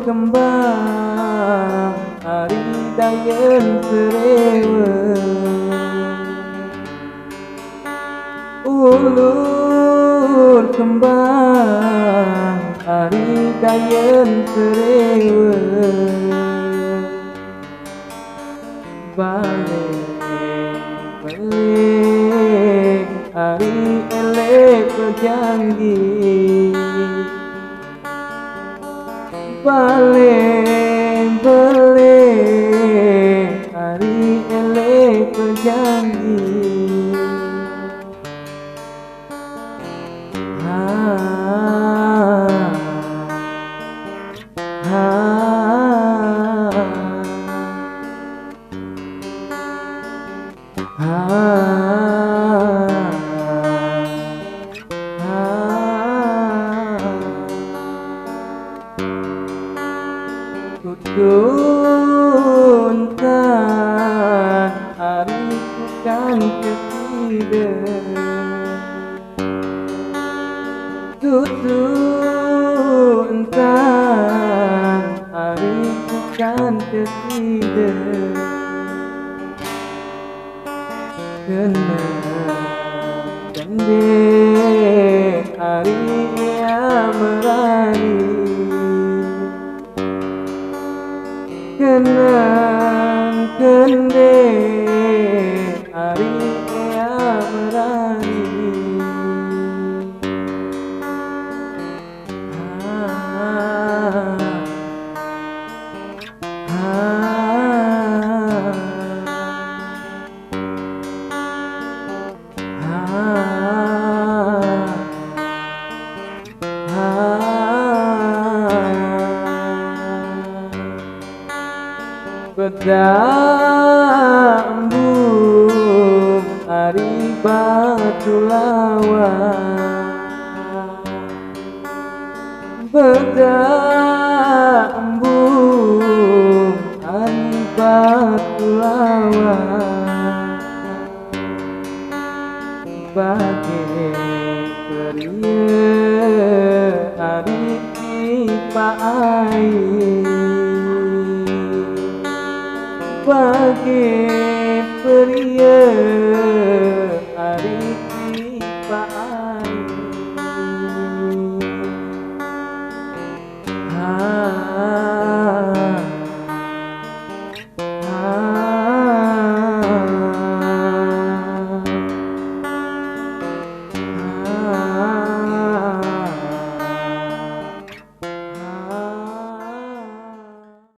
kembang ari dayen serewe, ulur kembang ari dayen serewe, balik balik ari elek berjanji, balik balik ari elek berjanji. Tuntan hari bukan ketidak, tuntan hari bukan ketidak, kena kende hari ia merani, kenang kende hari ia merani. Bedambung ari batu lawan, bedambung ari batu lawan, bagi perieu ari dipaai, bagi pria